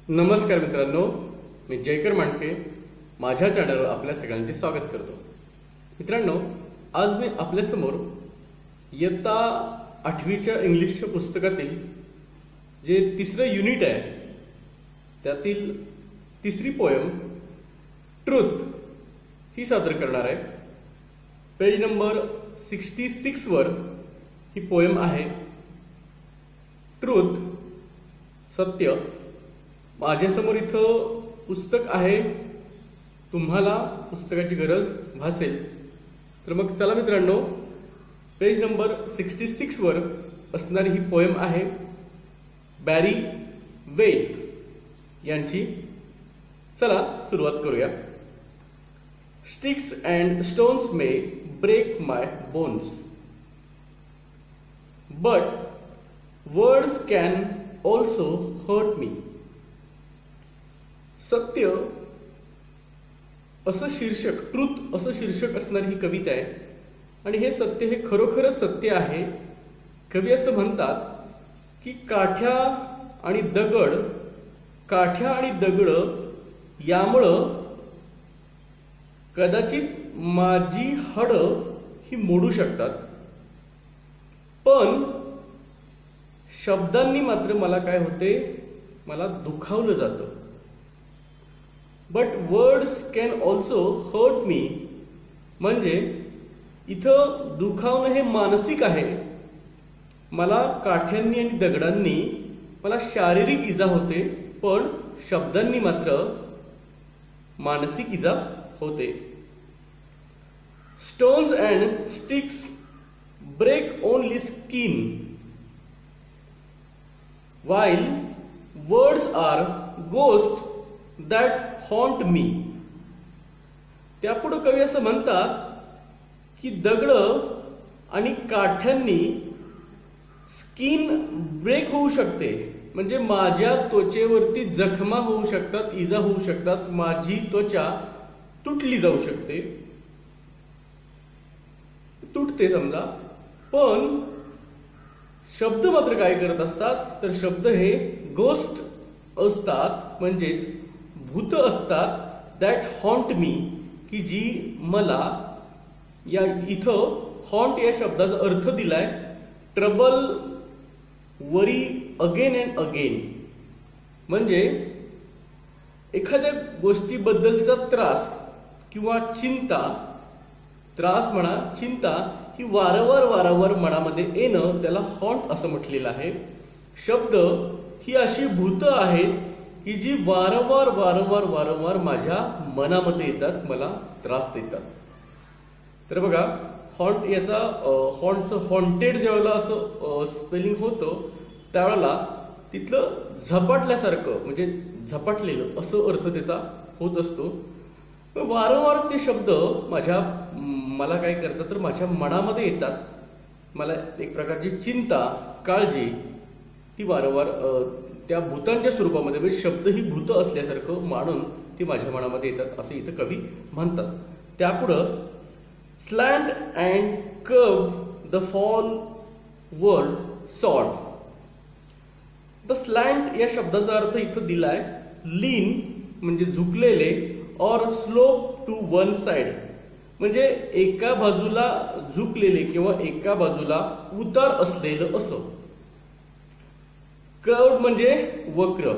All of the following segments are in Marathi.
नमस्कार मित्रांनो, मी जयकर मांडके माझ्या चॅनलवर आपल्या सगळ्यांचे स्वागत करतो. मित्रांनो, आज मी आपल्यासमोर इयत्ता 8वीच्या इंग्लिशच्या पुस्तकातील जे तिसरं युनिट आहे त्यातील तिसरी पोयम ट्रुथ ही सादर करणार आहे. पेज नंबर 66 वर ही पोयम आहे. ट्रुथ, सत्य. माझ्यासमोर इथं पुस्तक आहे. तुम्हाला पुस्तकाची गरज भासेल तर मग चला मित्रांनो, पेज नंबर 66 वर असणारी ही पोयम आहे बॅरी वेट यांची. चला सुरुवात करूया. Sticks and stones may break my bones, but words can also hurt me. सत्य असं शीर्षक, ट्रुथ असं शीर्षक असणारी ही कविता आहे. आणि हे सत्य हे खरोखरच सत्य आहे. कवी असं म्हणतात की काठ्या आणि दगड यामुळं कदाचित माझी हाडं ही मोडू शकतात, पण शब्दांनी मात्र मला काय होते, मला दुखावलं जातं. But words can also hurt me, म्हणजे इथं दुखावणं हे मानसिक आहे. मला काठ्यांनी आणि दगडांनी मला शारीरिक इजा होते, पण शब्दांनी मात्र मानसिक इजा होते. Stones and sticks break only skin, while words are ghosts that haunt me. त्यापुढे कवी असं म्हणतात की दगड आणि काठ्यांनी स्किन ब्रेक होऊ शकते, म्हणजे माझ्या त्वचेवरती जखमा होऊ शकतात, इजा होऊ शकतात, माझी त्वचा तुटली जाऊ शकते, तुटते समजा. पण शब्द मात्र काय करत असतात, तर शब्द हे गोस्ट असतात, म्हणजेच भूत असतात. दॅट हॉन्ट मी, की जी मला, या इथं हॉन्ट या शब्दाचा अर्थ दिलाय trouble, worry again and again, म्हणजे एखाद्या गोष्टीबद्दलचा त्रास किंवा चिंता, त्रास म्हणा, चिंता ही वारंवार मनामध्ये येणं, त्याला हॉन्ट असं म्हटलेलं आहे. शब्द ही अशी भूत आहेत की जी वारंवार माझ्या मनामध्ये येतात, मला त्रास देतात. तर बघा, हॉन्ट याचा हॉन्टचं हॉन्टेड ज्यावेळेला असं स्पेलिंग होतं त्यावेळेला तिथलं झपाटल्यासारखं, म्हणजे झपाटलेलं असं अर्थ त्याचा होत असतो. वारंवार ते शब्द मला काय करतात, तर माझ्या मनामध्ये येतात. मला एक प्रकारची चिंता, काळजी ती वारंवार त्या भूतांच्या स्वरूपामध्ये, म्हणजे शब्द ही भूत असल्यासारखं मानून ती माझ्या मनामध्ये येतात, असं इथं कवी म्हणतात. त्यापुढं slant and curve the fall world sort. The slant या शब्दाचा अर्थ इथं दिलाय लीन, म्हणजे झुकलेले, और स्लोप टू वन साइड, म्हणजे एका बाजूला झुकलेले किंवा एका बाजूला उतार असलेलं असं. कर्व्ड म्हणजे वक्र.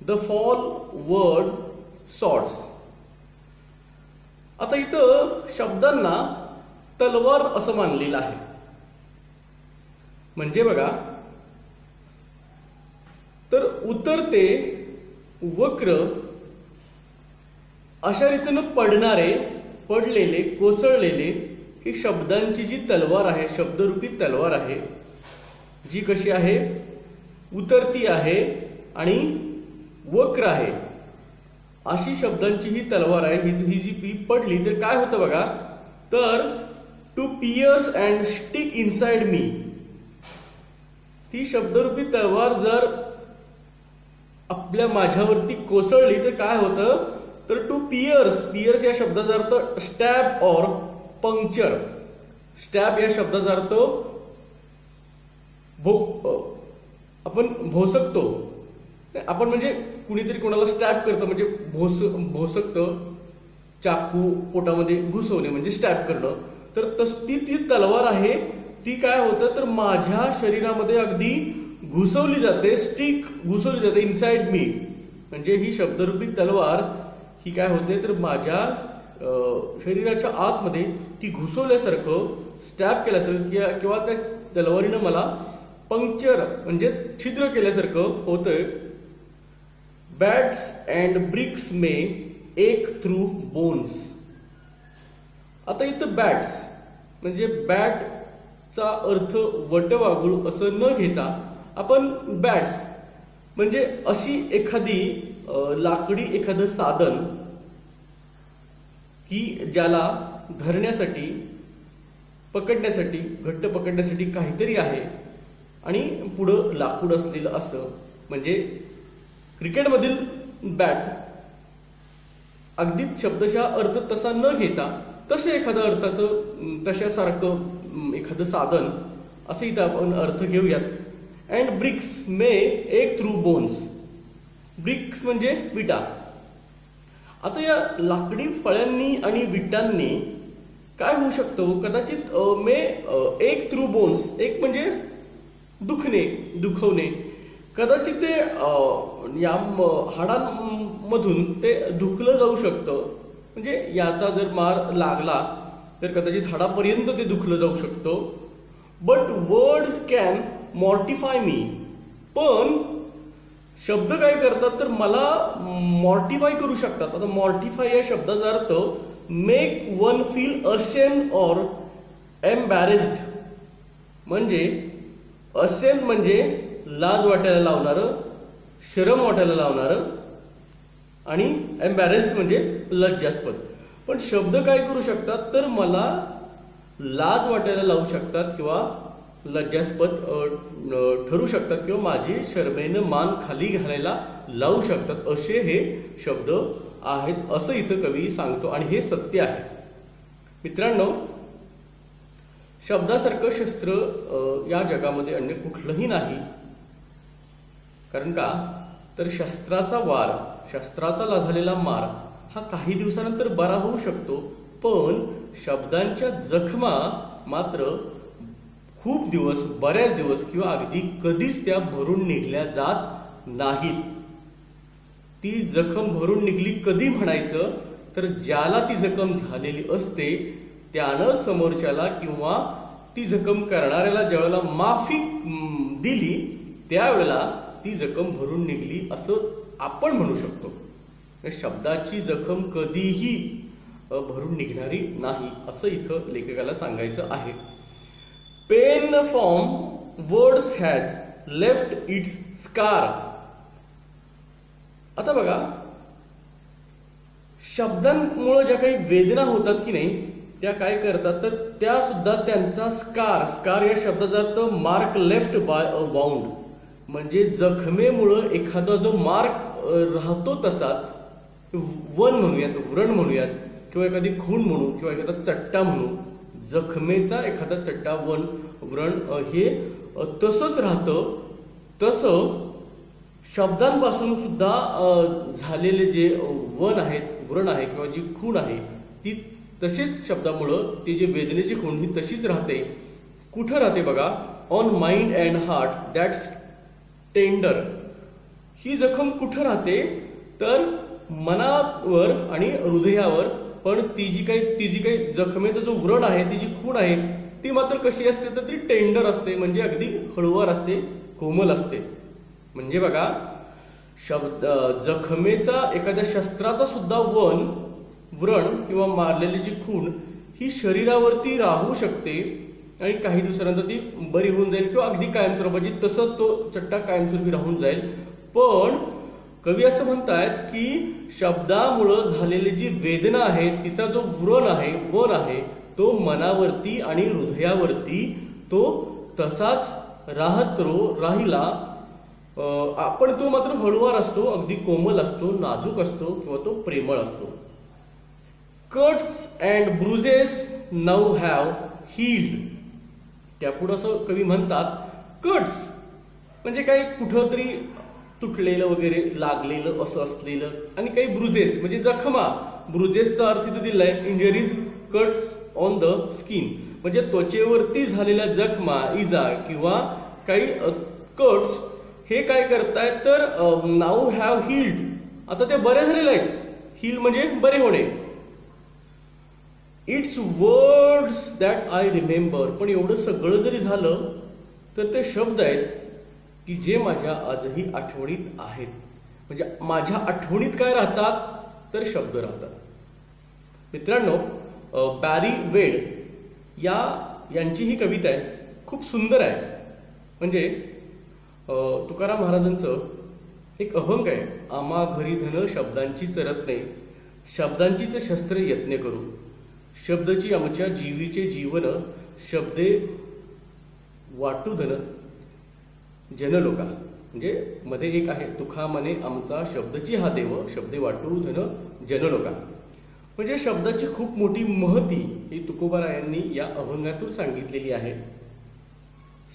The fall word sorts. आता इथं शब्दांना तलवार असं मानलेलं आहे. म्हणजे बघा, तर उतरते, वक्र अशा रीतीनं पडणारे, पडलेले, कोसळलेले ही शब्दांची जी तलवार आहे, शब्दरूपी तलवार आहे, जी कशी आहे, उतरती आहे आणि वक्र आहे, अशी शब्दांची ही तलवार आहे. ही जी पडली तर काय होतं बघा, तर to pierce and stick inside me. ती शब्दरूपी तलवार जर माझ्यावरती कोसळली तर काय होतं, तर टू पियर्स या शब्दाचा अर्थ स्टॅब और पंक्चर. स्टॅब या शब्दाचा अर्थ आपण भोसकतो, आपण म्हणजे कुणीतरी कोणाला स्टॅब करतं म्हणजे भोसकतं, चाकू पोटामध्ये घुसवणे म्हणजे स्टॅब करणं, तर ती तलवार आहे ती काय होतं तर माझ्या शरीरामध्ये अगदी घुसवली जाते, स्टिक घुसवली जाते इनसाइड मी. म्हणजे ही शब्दरूपी तलवार ही काय होते तर माझ्या शरीराच्या आतमध्ये ती घुसवल्यासारखं, स्टॅब केल्यासारखं किंवा त्या तलवारीनं मला पंक्चर म्हणजे छिद्र केल्यासारखं होतंय. बॅट्स अँड ब्रिक्स मे एक थ्रू बोन्स. आता इथं बॅट्स म्हणजे बॅटचा अर्थ वटवाघूळ असं न घेता आपण बॅट्स म्हणजे अशी एखादी लाकडी एखादं साधन की ज्याला धरण्यासाठी, पकडण्यासाठी, घट्ट पकडण्यासाठी काहीतरी आहे आणि पुढं लाकूड असलेलं असं, म्हणजे क्रिकेटमधील बॅट अगदीच शब्दशः अर्थ तसा न घेता तसे एखादं अर्थाचं तशासारखं एखादं साधन असं इथं आपण अर्थ घेऊयात. अँड ब्रिक्स मे एक थ्रू बोन्स. ब्रिक्स म्हणजे विटा. आता या लाकडी फळ्यांनी आणि विटांनी काय होऊ शकतं कदाचित मे एक थ्रू बोन्स, एक म्हणजे दुखवणे, कदाचित ते या हाडांमधून ते दुखलं जाऊ शकतं. म्हणजे याचा जर मार लागला तर कदाचित हाडापर्यंत ते दुखलं जाऊ शकतं. बट वर्ड्स कॅन मॉर्टिफाय मी. पण शब्द काय करतात तर मला मॉर्टिफाय करू शकतात. आता मॉर्टिफाय या शब्दाचा अर्थ make one feel ashamed or embarrassed. म्हणजे अशेम्ड म्हणजे लाज वाटायला लावणारं, शरम वाटायला लावणारं, आणि एम्बॅरेस्ड म्हणजे लज्जास्पद. पण शब्द काय करू शकतात तर मला लाज वाटायला लावू शकतात किंवा लज्जास्पद ठरू शकतात किंवा माझी शरमेनं मान खाली घालायला लावू शकतात, असे हे शब्द आहेत असं इथं कवी सांगतो आणि हे सत्य आहे. मित्रांनो, शब्दासारखं शस्त्र या जगामध्ये अन्य कुठलंही नाही. कारण का तर शस्त्राचा झालेला मार हा काही दिवसानंतर बरा होऊ शकतो, पण शब्दांच्या जखमा मात्र खूप दिवस, बऱ्याच दिवस किंवा अगदी कधीच त्या भरून निघल्या जात नाहीत. ती जखम भरून निघली कधी म्हणायचं तर ज्याला ती जखम झालेली असते त्यानं समोरच्याला किंवा ती जखम करणाऱ्याला ज्यावेळेला माफी दिली त्यावेळेला ती जखम भरून निघली असं आपण म्हणू शकतो. शब्दाची जखम कधीही भरून निघणारी नाही असं इथं लेखकाला सांगायचं आहे. Pain from words has left its scar. आता बघा, शब्दांमुळे ज्या काही वेदना होतात की नाही त्या काय करतात तर त्या सुद्धा त्यांचा स्कार या शब्दाचा अर्थ mark left by a wound. म्हणजे जखमेमुळं एखादा जो मार्क राहतो तसाच, वन म्हणूयात, व्रण म्हणूयात किंवा एखादी खूण म्हणू किंवा एखादा चट्टा म्हणू, जखमेचा एखादा चट्टा, वन, व्रण हे तसंच राहतं. तसं शब्दांपासून सुद्धा झालेले जे वन आहेत, व्रण आहे किंवा जी खूण आहे ती तशीच शब्दामुळं ती जी वेदनेची खूण ही तशीच राहते. कुठं राहते बघा, on mind and heart that's tender. ही जखम कुठं राहते तर मनावर आणि हृदयावर. पण ती जी काही जखमेचा जो व्रण आहे, ती जी खूण आहे ती मात्र कशी असते तर ती टेंडर असते, म्हणजे अगदी हळुवार असते, कोमल असते. म्हणजे बघा, जखमेचा एखाद्या शस्त्राचा सुद्धा व्रण किंवा मारलेली जी खूण ही शरीरावरती राहू शकते आणि काही दिवसानंतर ती बरी होऊन जाईल किंवा अगदी कायमस्वरूपाची तसंच तो चट्टा कायमस्वरूपी राहून जाईल. पण कवी असं म्हणतायत की शब्दामुळं झालेली जी वेदना आहे, तिचा जो व्रण आहे, वन आहे, तो मनावरती आणि हृदयावरती तो तसाच राहिला. आपण तो मात्र हळुवार असतो, अगदी कोमल असतो, नाजूक असतो किंवा तो प्रेमळ असतो. Cuts and bruises now have healed. त्यापुढे असं कवी म्हणतात, कट्स म्हणजे काही कुठं तरी तुटलेलं वगैरे लागलेलं असं असलेलं, आणि काही ब्रुजेस म्हणजे जखमा. ब्रुजेसचा अर्थ इथे दिलाय injuries cuts on the skin, म्हणजे त्वचेवरती झालेल्या जखमा, इजा किंवा काही कट्स हे काय करतायत तर नाऊ हॅव हील्ड, आता ते बरे झालेले आहेत. हील म्हणजे बरे होणे. It's words that I remember, पण एवढं सगळं जरी झालं तर ते शब्द आहेत की जे माझ्या आजही आठवणीत आहेत. म्हणजे माझ्या आठवणीत काय राहतात तर शब्द राहतात. मित्रांनो, बॅरी वेड यांची ही कविता आहे, खूप सुंदर आहे. म्हणजे तुकाराम महाराजांचं एक अभंग आहे, आम्हा घरी धन शब्दांची चरत नाही, शब्दांचीच शस्त्र यत्न करू, शब्दची आमच्या जीवीचे जीवन, शब्दे वाटू धन जनलोका. म्हणजे मध्ये एक आहे, तुखा मने आमचा शब्दची हा देव, शब्दे वाटू धन जनलोका. म्हणजे शब्दाची खूप मोठी महती ही तुकोबारायांनी या अभंगातून सांगितलेली आहे.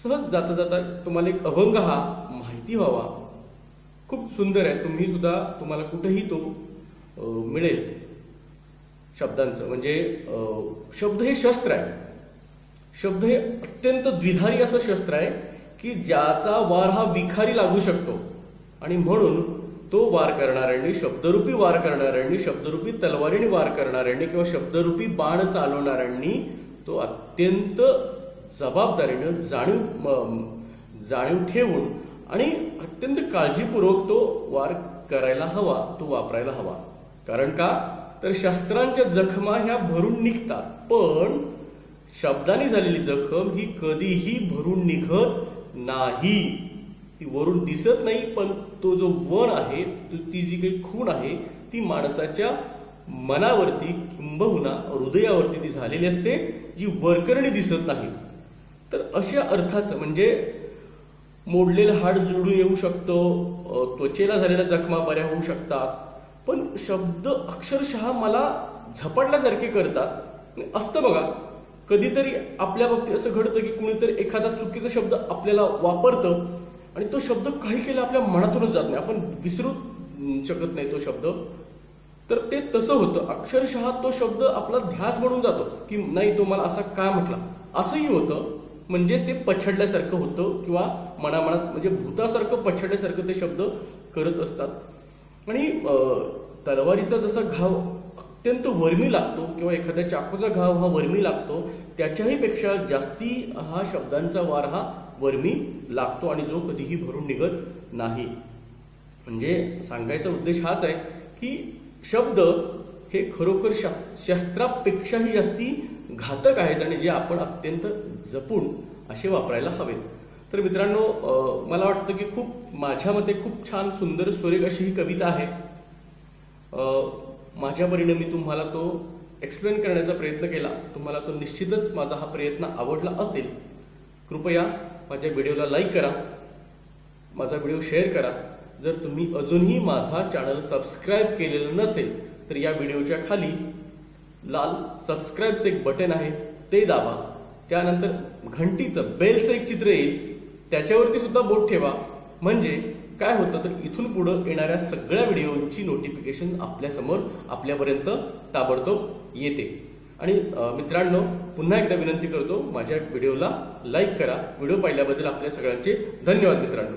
सहज जाता जाता तुम्हाला एक अभंग हा माहिती व्हावा, खूप सुंदर आहे. तुम्हाला कुठेही तो मिळेल शब्दांचं. म्हणजे शब्द हे शस्त्र आहे. शब्द हे अत्यंत द्विधारी असं शस्त्र आहे की ज्याचा वार हा विखारी लागू शकतो, आणि म्हणून तो वार करणाऱ्यांनी, शब्दरूपी वार करणाऱ्यांनी, शब्दरूपी तलवारीने वार करणाऱ्यांनी किंवा शब्दरूपी बाण चालवणाऱ्यांनी तो अत्यंत जबाबदारीनं जाणीव ठेवून आणि अत्यंत काळजीपूर्वक तो वार करायला हवा, तो वापरायला हवा. कारण का तर शस्त्रांच्या जखमा ह्या भरून निघतात, पण शब्दाने झालेली जखम ही कधीही भरून निघत नाही. ती वरून दिसत नाही, पण तो जो वन आहे, ती जी काही खूण आहे ती माणसाच्या मनावरती किंबहुना हृदयावरती ती झालेली असते, जी वरकरणी दिसत नाही. तर अशा अर्थाचं म्हणजे मोडलेलं हाड जुळून येऊ शकतो, त्वचेला झालेल्या जखमा बऱ्या होऊ शकतात, पण शब्द अक्षरशः मला झपाटल्यासारखे करतात. असतं बघा, कधीतरी आपल्या बाबतीत असं घडतं की कुणीतरी एखादा चुकीचा शब्द आपल्याला वापरतं आणि तो शब्द काही केला आपल्या मनातूनच जात नाही, आपण विसरू शकत नाही तो शब्द. तर ते तसं होतं, अक्षरशः तो शब्द आपला ध्यास बनून जातो की नाही तो मला असा का म्हटला, असंही होतं. म्हणजेच ते पछडल्यासारखं होतं किंवा मनामनात म्हणजे भूतासारखं पछडल्यासारखं ते शब्द करत असतात. आणि तलवारीचा जसा घाव अत्यंत वर्मी लागतो किंवा एखाद्या चाकूचा घाव हा वर्मी लागतो, त्याच्याही पेक्षा जास्ती हा शब्दांचा वार हा वर्मी लागतो आणि जो कधीही भरून निघत नाही. म्हणजे सांगायचा उद्देश हाच आहे की शब्द हे खरोखर शस्त्रापेक्षाही जास्ती घातक आहेत आणि जे आपण अत्यंत जपून असे वापरायला हवेत. तर मित्रांनो, मला वाटतं की माझ्या मते खूप छान सुंदर सुरेख अशी ही कविता आहे. माझ्या परीने मी तुम्हाला तो एक्सप्लेन करण्याचा प्रयत्न केला. तुम्हाला तो निश्चितच माझा हा प्रयत्न आवडला असेल. कृपया माझ्या व्हिडिओला लाईक करा, माझा व्हिडिओ शेअर करा. जर तुम्ही अजूनही माझा चॅनल सबस्क्राईब केलेलं नसेल तर या व्हिडिओच्या खाली लाल सबस्क्राईबचं एक बटन आहे, ते दाबा. त्यानंतर घंटीचं बेलचं एक चित्र येईल, त्याच्यावरती सुद्धा बोट ठेवा. म्हणजे काय होतं तर इथून पुढे येणाऱ्या सगळ्या व्हिडिओची नोटिफिकेशन आपल्यासमोर आपल्यापर्यंत ताबडतोब येते. आणि मित्रांनो, पुन्हा एकदा विनंती करतो, माझ्या व्हिडिओला लाईक करा. व्हिडिओ पाहिल्याबद्दल आपल्या सगळ्यांचे धन्यवाद मित्रांनो.